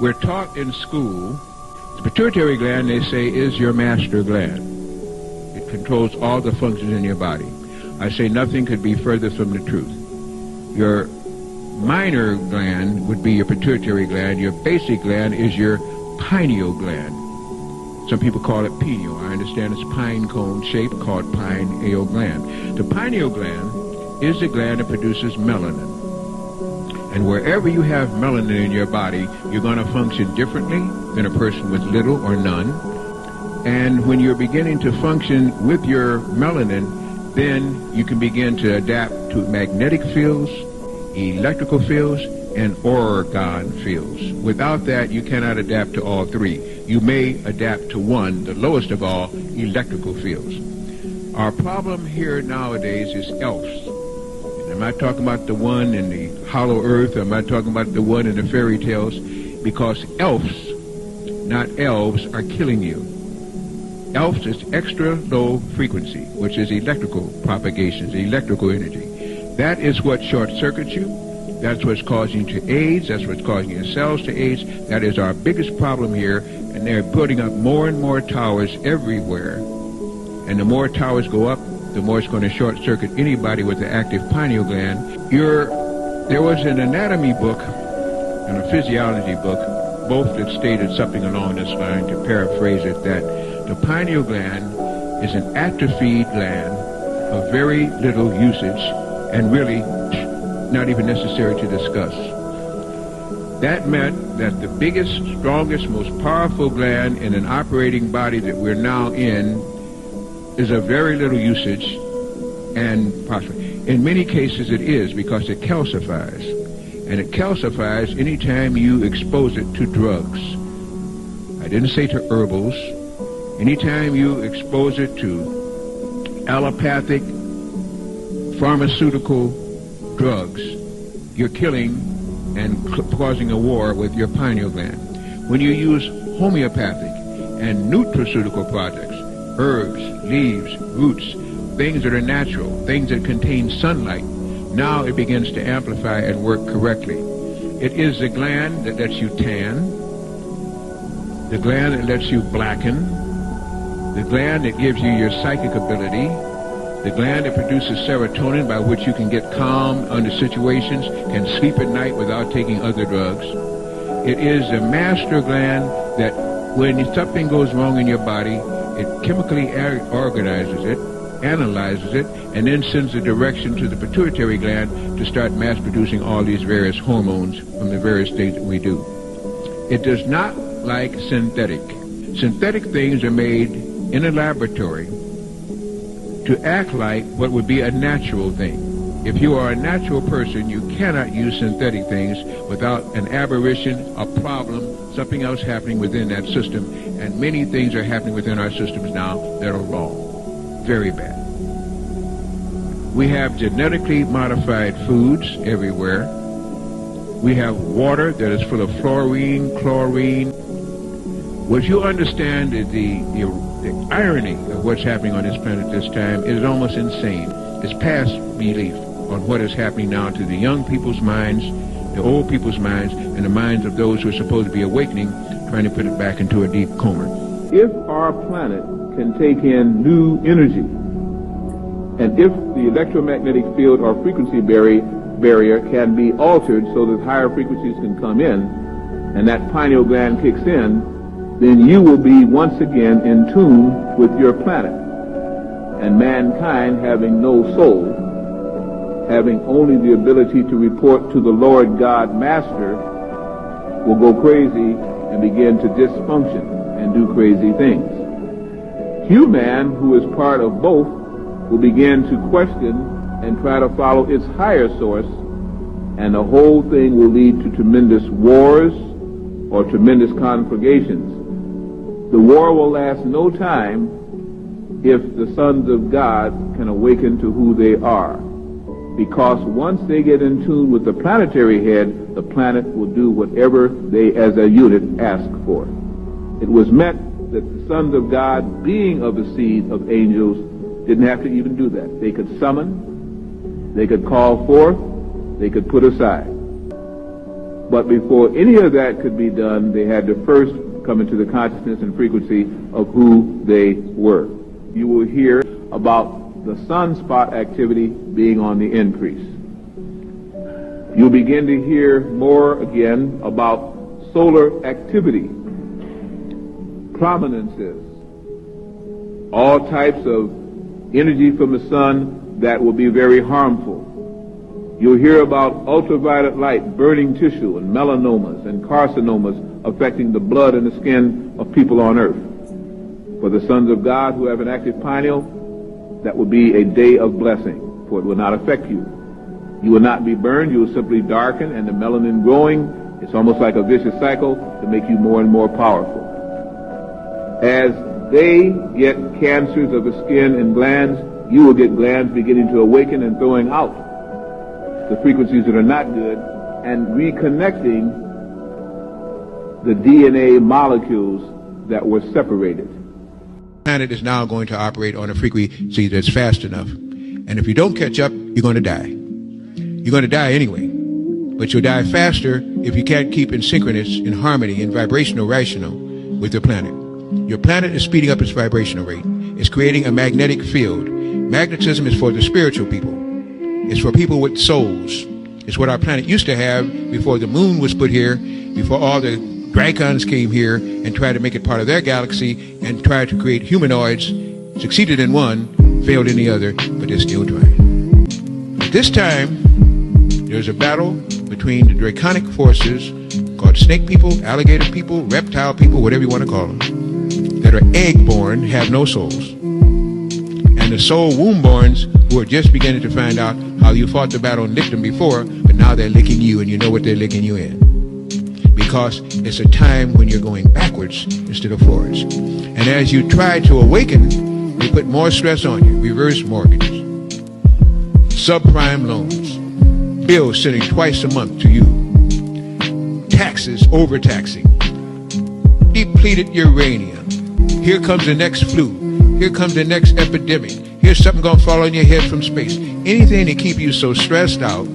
We're taught in school, the pituitary gland, they say, is your master gland. It controls all the functions in your body. I say nothing could be further from the truth. Your minor gland would be your pituitary gland. Your basic gland is your pineal gland. Some people call it pineal. I understand it's pine cone shape, called pineal gland. The pineal gland is the gland that produces melanin. And wherever you have melanin in your body, you're going to function differently than a person with little or none. And when you're beginning to function with your melanin, then you can begin to adapt to magnetic fields, electrical fields, and orgone fields. Without that, you cannot adapt to all three. You may adapt to one, the lowest of all, electrical fields. Our problem here nowadays is elves. I'm not talking about the one in the hollow earth. I'm not talking about the one in the fairy tales, because elves, not elves, are killing you. Elves is extra low frequency, which is electrical propagations, electrical energy. That is what short circuits you. That's what's causing you to AIDS. That's what's causing your cells to AIDS. That is our biggest problem here. And they're building up more and more towers everywhere. And the more towers go up, the more it's going to short circuit anybody with an active pineal gland. There was an anatomy book and a physiology book, both that stated something along this line, to paraphrase it, that the pineal gland is an atrophied gland of very little usage and really not even necessary to discuss. That meant that the biggest, strongest, most powerful gland in an operating body that we're now in is of very little usage, and possibly in many cases it is, because it calcifies. And it calcifies anytime you expose it to drugs. I didn't say to herbals. Anytime you expose it to allopathic, pharmaceutical drugs, you're killing and causing a war with your pineal gland. When you use homeopathic and nutraceutical products, herbs, leaves, roots, things that are natural, things that contain sunlight, now it begins to amplify and work correctly. It is the gland that lets you tan, the gland that lets you blacken, the gland that gives you your psychic ability, the gland that produces serotonin by which you can get calm under situations, can sleep at night without taking other drugs. It is the master gland that when something goes wrong in your body, it chemically organizes it, analyzes it, and then sends a direction to the pituitary gland to start mass producing all these various hormones from the various things that we do. It does not like synthetic. Synthetic things are made in a laboratory to act like what would be a natural thing. If you are a natural person, you cannot use synthetic things without an aberration, a problem, something else happening within that system. And many things are happening within our systems now that are wrong. Very bad. We have genetically modified foods everywhere. We have water that is full of fluorine, chlorine. What you understand is the irony of what's happening on this planet this time is almost insane. It's past belief on what is happening now to the young people's minds, the old people's minds, and the minds of those who are supposed to be awakening, trying to put it back into a deep coma. If our planet can take in new energy, and if the electromagnetic field or frequency barrier can be altered so that higher frequencies can come in, and that pineal gland kicks in, then you will be once again in tune with your planet. And mankind, having no soul, having only the ability to report to the Lord God Master, will go crazy and begin to dysfunction and do crazy things. Human, who is part of both, will begin to question and try to follow its higher source, and the whole thing will lead to tremendous wars or tremendous conflagrations. The war will last no time if the sons of God can awaken to who they are. Because once they get in tune with the planetary head, the planet will do whatever they as a unit ask for. It was meant that the sons of God, being of the seed of angels, didn't have to even do that. They could summon, they could call forth, they could put aside. But before any of that could be done, they had to first come into the consciousness and frequency of who they were. You will hear about the sunspot activity being on the increase. You'll begin to hear more again about solar activity, prominences, all types of energy from the sun that will be very harmful. You'll hear about ultraviolet light burning tissue and melanomas and carcinomas affecting the blood and the skin of people on earth. For the sons of God who have an active pineal, that will be a day of blessing, for it will not affect you. You will not be burned, you will simply darken, and the melanin growing, it's almost like a vicious cycle to make you more and more powerful. As they get cancers of the skin and glands, you will get glands beginning to awaken and throwing out the frequencies that are not good and reconnecting the DNA molecules that were separated. The planet is now going to operate on a frequency that's fast enough. And if you don't catch up, you're going to die. You're going to die anyway. But you'll die faster if you can't keep in synchronous, in harmony, in vibrational rational with your planet. Your planet is speeding up its vibrational rate. It's creating a magnetic field. Magnetism is for the spiritual people. It's for people with souls. It's what our planet used to have before the moon was put here, before all the Dracons came here and tried to make it part of their galaxy and tried to create humanoids, succeeded in one, failed in the other, but they're still trying. At this time, there's a battle between the draconic forces called snake people, alligator people, reptile people, whatever you want to call them, that are egg-born, have no souls. And the soul womb-borns who are just beginning to find out how you fought the battle and licked them before, but now they're licking you and you know what they're licking you in. Because it's a time when you're going backwards instead of forwards. And as you try to awaken, they put more stress on you. Reverse mortgages, subprime loans, bills sending twice a month to you, taxes, overtaxing, depleted uranium. Here comes the next flu. Here comes the next epidemic. Here's something going to fall on your head from space. Anything to keep you so stressed out